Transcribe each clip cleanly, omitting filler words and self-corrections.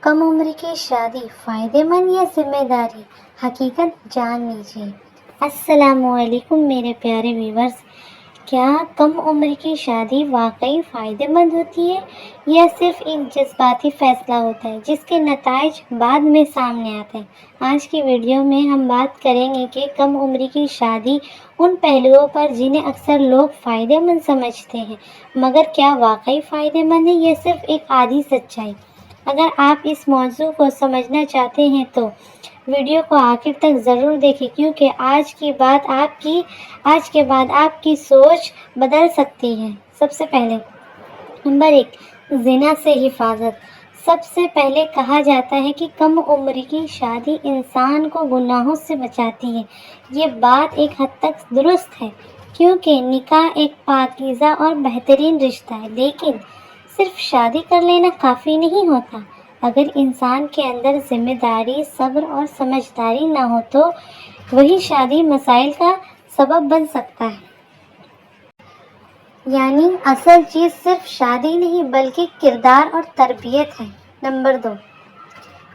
کم عمر کی شادی فائدہ مند یا ذمہ داری؟ حقیقت جان لیجیے۔ السلام علیکم میرے پیارے ویورز، کیا کم عمر کی شادی واقعی فائدہ مند ہوتی ہے یا صرف ایک جذباتی فیصلہ ہوتا ہے جس کے نتائج بعد میں سامنے آتے ہیں؟ آج کی ویڈیو میں ہم بات کریں گے کہ کم عمر کی شادی ان پہلوؤں پر جنہیں اکثر لوگ فائدہ مند سمجھتے ہیں، مگر کیا واقعی فائدہ مند ہے یا صرف ایک عادی سچائی؟ اگر آپ اس موضوع کو سمجھنا چاہتے ہیں تو ویڈیو کو آخر تک ضرور دیکھیں، کیونکہ آج کے بعد آپ کی سوچ بدل سکتی ہے۔ سب سے پہلے نمبر 1، زنا سے حفاظت۔ سب سے پہلے کہا جاتا ہے کہ کم عمر کی شادی انسان کو گناہوں سے بچاتی ہے۔ یہ بات ایک حد تک درست ہے، کیونکہ نکاح ایک پاکیزہ اور بہترین رشتہ ہے، لیکن صرف شادی کر لینا کافی نہیں ہوتا۔ اگر انسان کے اندر ذمہ داری، صبر اور سمجھداری نہ ہو تو وہی شادی مسائل کا سبب بن سکتا ہے۔ یعنی اصل چیز صرف شادی نہیں بلکہ کردار اور تربیت ہے۔ نمبر 2،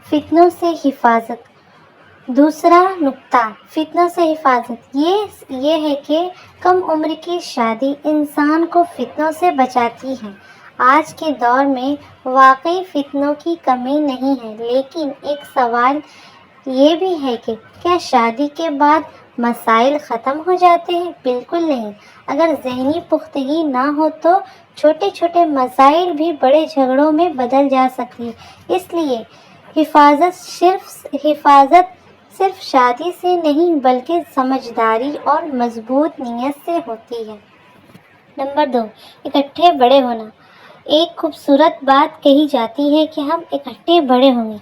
فتنوں سے حفاظت۔ دوسرا نکتہ، فتنوں سے حفاظت، یہ ہے کہ کم عمر کی شادی انسان کو فتنوں سے بچاتی ہے۔ آج کے دور میں واقعی فتنوں کی کمی نہیں ہے، لیکن ایک سوال یہ بھی ہے کہ کیا شادی کے بعد مسائل ختم ہو جاتے ہیں؟ بالکل نہیں۔ اگر ذہنی پختگی نہ ہو تو چھوٹے چھوٹے مسائل بھی بڑے جھگڑوں میں بدل جا سکتی ہیں۔ اس لیے حفاظت صرف شادی سے نہیں بلکہ سمجھداری اور مضبوط نیت سے ہوتی ہے۔ نمبر 2، اکٹھے بڑے ہونا۔ ایک خوبصورت بات کہی جاتی ہے کہ ہم اکٹھے بڑے ہوں گے۔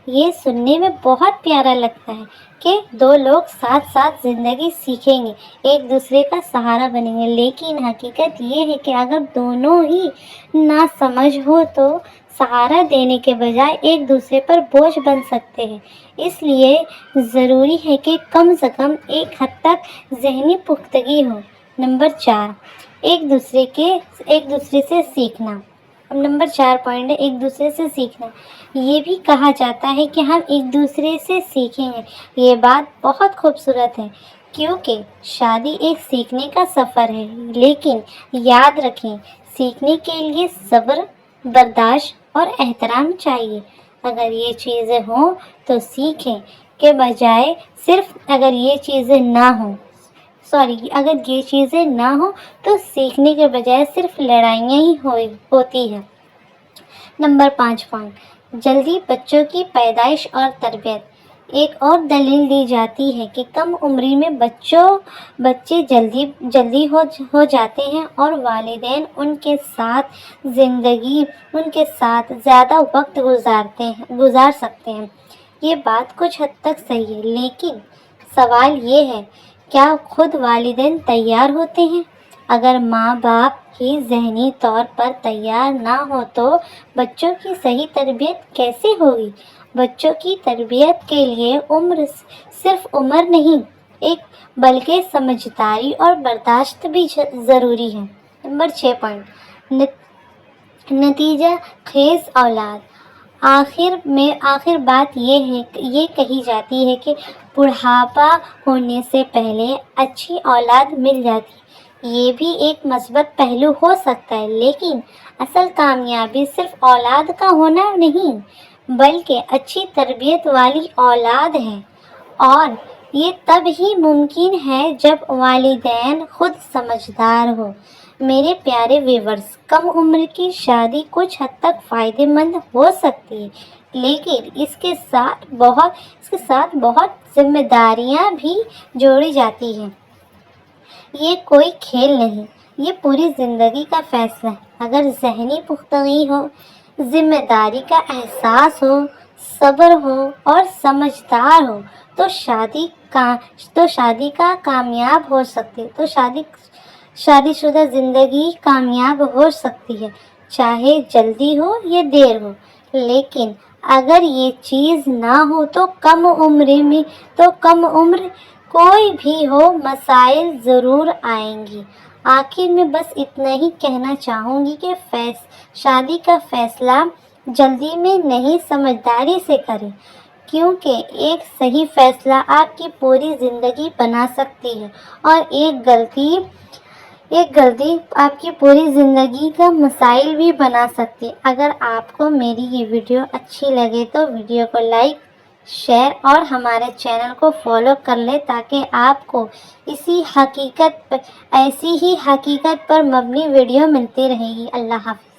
یہ سننے میں بہت پیارا لگتا ہے کہ دو لوگ ساتھ ساتھ زندگی سیکھیں گے، ایک دوسرے کا سہارا بنیں گے، لیکن حقیقت یہ ہے کہ اگر دونوں ہی ناسمجھ ہو تو سہارا دینے کے بجائے ایک دوسرے پر بوجھ بن سکتے ہیں۔ اس لیے ضروری ہے کہ کم سے کم ایک حد تک ذہنی پختگی ہو۔ نمبر 4، ایک دوسرے سے سیکھنا۔ اب نمبر 4 پوائنٹ ہے ایک دوسرے سے سیکھنا۔ یہ بھی کہا جاتا ہے کہ ہم ایک دوسرے سے سیکھیں گے۔ یہ بات بہت خوبصورت ہے، کیونکہ شادی ایک سیکھنے کا سفر ہے، لیکن یاد رکھیں سیکھنے کے لیے صبر، برداشت اور احترام چاہیے۔ اگر یہ چیزیں ہوں تو سیکھیں کے بجائے صرف اگر یہ چیزیں نہ ہوں تو سیکھنے کے بجائے صرف لڑائیاں ہی ہوتی ہیں۔ نمبر 5 پوائنٹ، جلدی بچوں کی پیدائش اور تربیت۔ ایک اور دلیل دی جاتی ہے کہ کم عمری میں بچے جلدی ہو جاتے ہیں اور والدین ان کے ساتھ زیادہ وقت گزار سکتے ہیں۔ یہ بات کچھ حد تک صحیح ہے، لیکن سوال یہ ہے کیا خود والدین تیار ہوتے ہیں؟ اگر ماں باپ ہی ذہنی طور پر تیار نہ ہو تو بچوں کی صحیح تربیت کیسے ہوگی؟ بچوں کی تربیت کے لیے صرف عمر نہیں بلکہ سمجھداری اور برداشت بھی ضروری ہے۔ نمبر 6 پوائنٹ، نتیجہ خیز اولاد۔ آخر بات یہ کہی جاتی ہے کہ بڑھاپا ہونے سے پہلے اچھی اولاد مل جاتی ہے۔ یہ بھی ایک مثبت پہلو ہو سکتا ہے، لیکن اصل کامیابی صرف اولاد کا ہونا نہیں بلکہ اچھی تربیت والی اولاد ہے، اور یہ تب ہی ممکن ہے جب والدین خود سمجھدار ہوں۔ میرے پیارے ویورز، کم عمر کی شادی کچھ حد تک فائدہ مند ہو سکتی ہے، لیکن اس کے ساتھ بہت ذمہ داریاں بھی جوڑی جاتی ہیں۔ یہ کوئی کھیل نہیں، یہ پوری زندگی کا فیصلہ ہے۔ اگر ذہنی پختگی ہو، ذمہ داری کا احساس ہو، صبر ہو اور سمجھدار ہو تو شادی شدہ زندگی کامیاب ہو سکتی ہے، چاہے جلدی ہو یا دیر ہو۔ لیکن اگر یہ چیز نہ ہو تو کم عمر کوئی بھی ہو مسائل ضرور آئیں گی۔ آخر میں بس اتنا ہی کہنا چاہوں گی کہ شادی کا فیصلہ جلدی میں نہیں، سمجھداری سے کریں، کیونکہ ایک صحیح فیصلہ آپ کی پوری زندگی بنا سکتی ہے، اور ایک غلطی آپ کی پوری زندگی کا مسائل بھی بنا سکتی ہے۔ اگر آپ کو میری یہ ویڈیو اچھی لگے تو ویڈیو کو لائک، شیئر اور ہمارے چینل کو فالو کر لیں، تاکہ آپ کو ایسی ہی حقیقت پر مبنی ویڈیو ملتی رہے گی۔ اللہ حافظ۔